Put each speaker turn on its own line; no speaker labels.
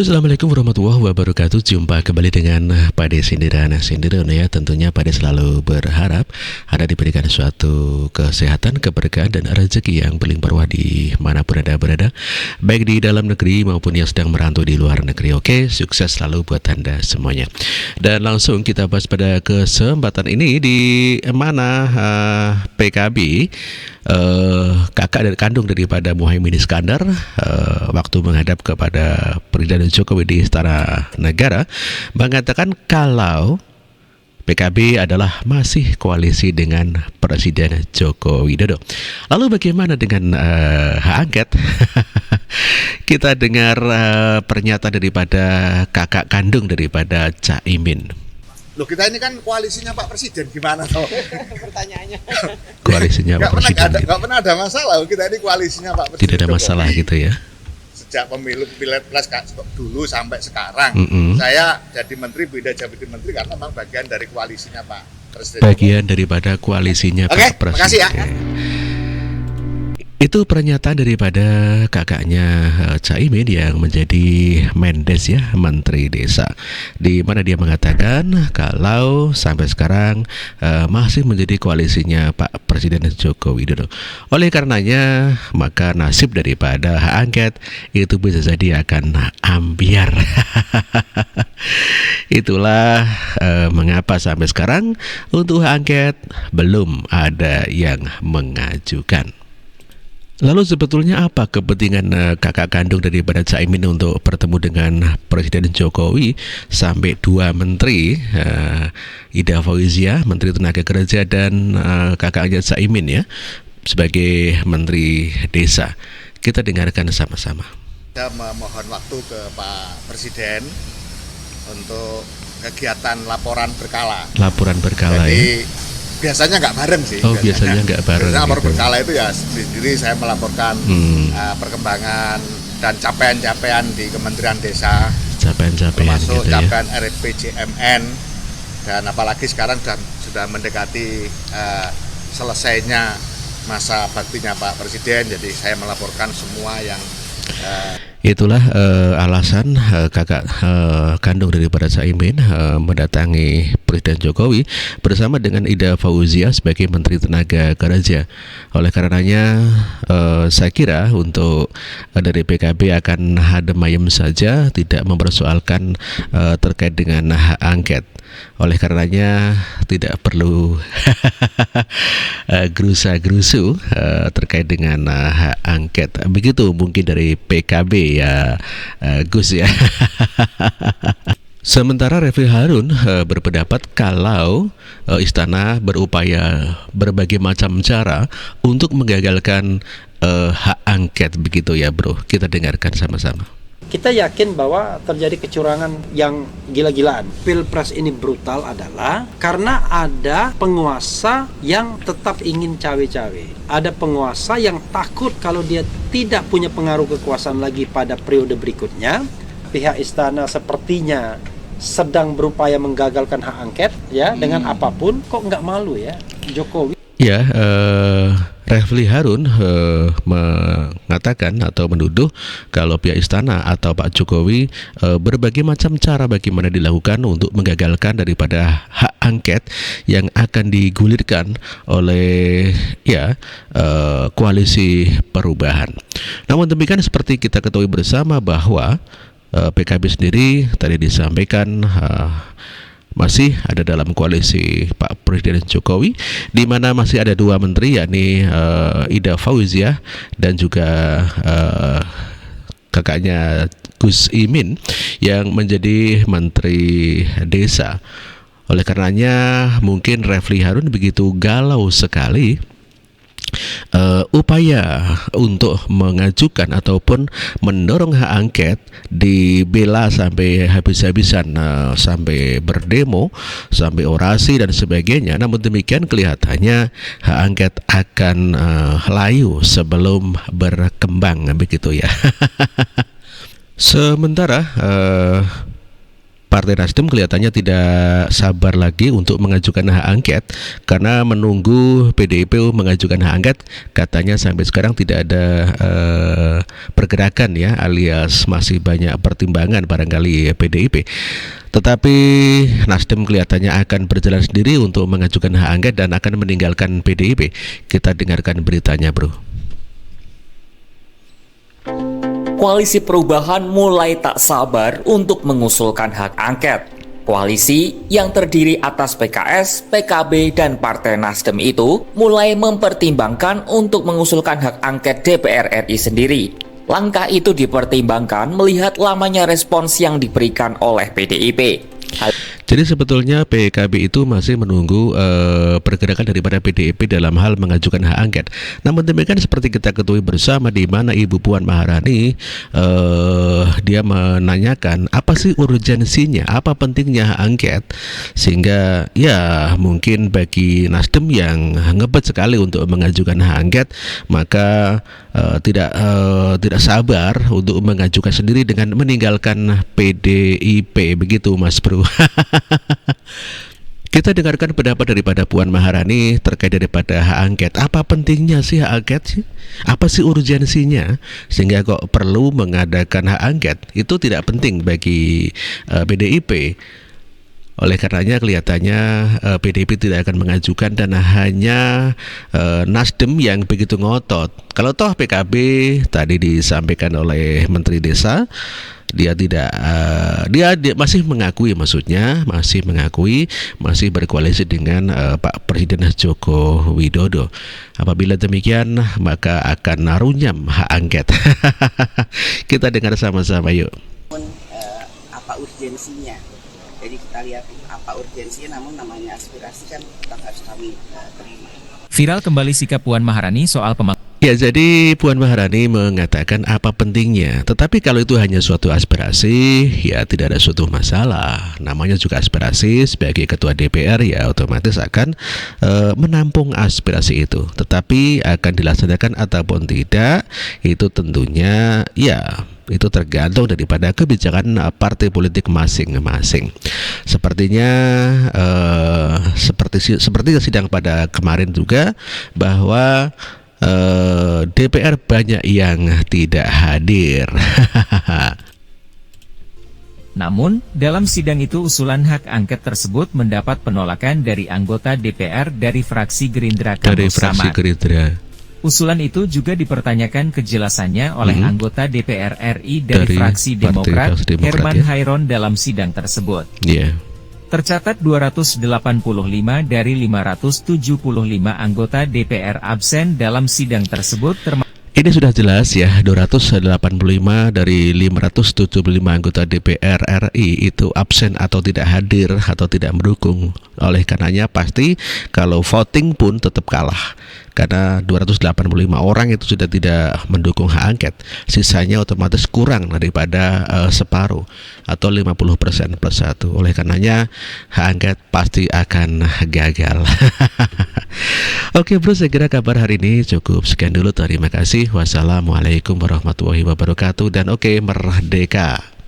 Halo, assalamualaikum warahmatullahi wabarakatuh. Jumpa kembali dengan Pade Sindiran Sindiran ya. Tentunya Pade selalu berharap Anda diberikan suatu kesehatan, keberkahan dan rezeki yang paling berwah di manapun Anda berada, baik di dalam negeri maupun yang sedang merantau di luar negeri. Oke, sukses selalu buat Anda semuanya. Dan langsung kita bahas pada kesempatan ini di mana PKB kakak dan kandung daripada Muhaimin Iskandar waktu menghadap kepada Presiden Jokowi di Istana Negara mengatakan kalau PKB adalah masih koalisi dengan Presiden Joko Widodo. Lalu bagaimana dengan hak angket? Kita dengar pernyataan daripada kakak kandung daripada Caimin.
Loh, kita ini kan koalisinya Pak Presiden, gimana toh?
Pertanyaannya.
Koalisinya Pak Presiden.
Nggak pernah ada masalah, kita ini koalisinya Pak Presiden.
Tidak ada masalah gitu ya.
Sejak pemilu Pilpres dulu sampai sekarang, saya jadi menteri, beda jadi menteri karena memang bagian dari koalisinya Pak Presiden.
Bagian daripada koalisinya Pak Presiden.
Makasih ya.
Itu pernyataan daripada kakaknya Caimin yang menjadi Mendes ya, Menteri Desa, di mana dia mengatakan kalau sampai sekarang masih menjadi koalisinya Pak Presiden Joko Widodo. Oleh karenanya maka nasib daripada hak angket itu bisa jadi akan ambiar. Itulah mengapa sampai sekarang untuk hak angket belum ada yang mengajukan. Lalu sebetulnya apa kepentingan kakak kandung daripada Caimin untuk bertemu dengan Presiden Jokowi sampai dua menteri, Ida Fauzia, Menteri Tenaga Kerja, dan kakaknya Caimin ya, sebagai Menteri Desa. Kita dengarkan sama-sama.
Saya memohon waktu ke Pak Presiden untuk kegiatan laporan berkala.
Laporan berkala.
Jadi,
ya.
Biasanya nggak bareng sih.
Oh, biasanya nggak bareng.
Biasanya lapor
gitu.
berkala itu ya sendiri saya melaporkan perkembangan dan capaian-capaian di Kementerian Desa.
Capaian-capaian
termasuk
gitu ya.
capaian RPJMN, dan apalagi sekarang sudah mendekati selesainya masa baktinya Pak Presiden. Jadi saya melaporkan semua yang
Itulah alasan kakak kandung daripada Caimin mendatangi Presiden Jokowi bersama dengan Ida Fauzia sebagai Menteri Tenaga Kerja. Oleh karenanya saya kira untuk dari PKB akan adem ayem saja, tidak mempersoalkan terkait dengan hak angket. Oleh karenanya tidak perlu gerusa-gerusu terkait dengan hak angket. Begitu mungkin dari PKB ya, Gus ya. Sementara Refli Harun berpendapat kalau istana berupaya berbagai macam cara untuk menggagalkan hak angket, begitu ya bro. Kita dengarkan sama-sama.
Kita yakin bahwa terjadi kecurangan yang gila-gilaan. Pilpres ini brutal adalah karena ada penguasa yang tetap ingin cawe-cawe. Ada penguasa yang takut kalau dia tidak punya pengaruh kekuasaan lagi pada periode berikutnya. Pihak istana sepertinya sedang berupaya menggagalkan hak angket ya dengan apapun. Kok nggak malu ya Jokowi?
Ya, Refli Harun mengatakan atau menuduh kalau pihak istana atau Pak Jokowi berbagai macam cara bagaimana dilakukan untuk menggagalkan daripada hak angket yang akan digulirkan oleh koalisi perubahan. Namun demikian seperti kita ketahui bersama bahwa PKB sendiri tadi disampaikan masih ada dalam koalisi Pak Presiden Jokowi, di mana masih ada dua menteri, yakni Ida Fauzia dan juga kakaknya Gus Imin yang menjadi Menteri Desa. Oleh karenanya mungkin Refli Harun begitu galau sekali upaya untuk mengajukan ataupun mendorong hak angket dibela sampai habis-habisan, sampai berdemo, sampai orasi dan sebagainya. Namun demikian kelihatannya hak angket akan layu sebelum berkembang, begitu ya. Sementara Partai Nasdem kelihatannya tidak sabar lagi untuk mengajukan hak angket karena menunggu PDIP mengajukan hak angket. Katanya sampai sekarang tidak ada pergerakan ya, alias masih banyak pertimbangan barangkali PDIP. Tetapi Nasdem kelihatannya akan berjalan sendiri untuk mengajukan hak angket dan akan meninggalkan PDIP. Kita dengarkan beritanya, bro.
Koalisi Perubahan mulai tak sabar untuk mengusulkan hak angket. Koalisi yang terdiri atas PKS, PKB, dan Partai Nasdem itu mulai mempertimbangkan untuk mengusulkan hak angket DPR RI sendiri. Langkah itu dipertimbangkan melihat lamanya respons yang diberikan oleh PDIP.
Jadi sebetulnya PKB itu masih menunggu pergerakan daripada PDIP dalam hal mengajukan hak angket. Namun demikian seperti kita ketahui bersama, di mana Ibu Puan Maharani dia menanyakan apa sih urgensinya, apa pentingnya hak angket, sehingga ya mungkin bagi Nasdem yang ngebet sekali untuk mengajukan hak angket, maka tidak sabar untuk mengajukan sendiri dengan meninggalkan PDIP, begitu Mas Bro. Kita dengarkan pendapat daripada Puan Maharani terkait daripada hak angket. Apa pentingnya sih hak angket sih? Apa sih urgensinya sehingga kok perlu mengadakan hak angket? Itu tidak penting bagi PDIP. Oleh karenanya kelihatannya PDIP tidak akan mengajukan dan hanya Nasdem yang begitu ngotot. Kalau toh PKB tadi disampaikan oleh Menteri Desa, dia tidak dia masih mengakui, masih berkoalisi dengan Pak Presiden Joko Widodo. Apabila demikian maka akan runyam hak angket. Kita dengar sama-sama yuk.
Apa urgensinya? Jadi kita lihat apa urgensinya, namun namanya aspirasi kan tetap harus kami terima.
Viral kembali sikap Puan Maharani soal
Ya, jadi Puan Maharani mengatakan apa pentingnya. Tetapi kalau itu hanya suatu aspirasi, ya tidak ada suatu masalah. Namanya juga aspirasi, sebagai ketua DPR ya otomatis akan menampung aspirasi itu. Tetapi akan dilaksanakan ataupun tidak, itu tentunya ya itu tergantung daripada kebijakan partai politik masing-masing. Sepertinya seperti sidang pada kemarin juga, bahwa DPR banyak yang tidak hadir.
Namun, dalam sidang itu usulan hak angket tersebut mendapat penolakan dari anggota DPR dari fraksi Gerindra Kamrus Samad. Usulan itu juga dipertanyakan kejelasannya oleh anggota DPR RI dari fraksi Demokrat, Herman Hairon dalam sidang tersebut. Tercatat 285 dari 575 anggota DPR absen dalam sidang tersebut.
Ini sudah jelas ya, 285 dari 575 anggota DPR RI itu absen atau tidak hadir atau tidak mendukung. Oleh karenanya pasti kalau voting pun tetap kalah, karena 285 orang itu sudah tidak mendukung hak angket. Sisanya otomatis kurang daripada separuh atau 50% plus 1. Oleh karenanya hak angket pasti akan gagal. Oke bro, saya kira kabar hari ini cukup sekian dulu. Terima kasih. Wassalamualaikum warahmatullahi wabarakatuh. Dan oke, merdeka.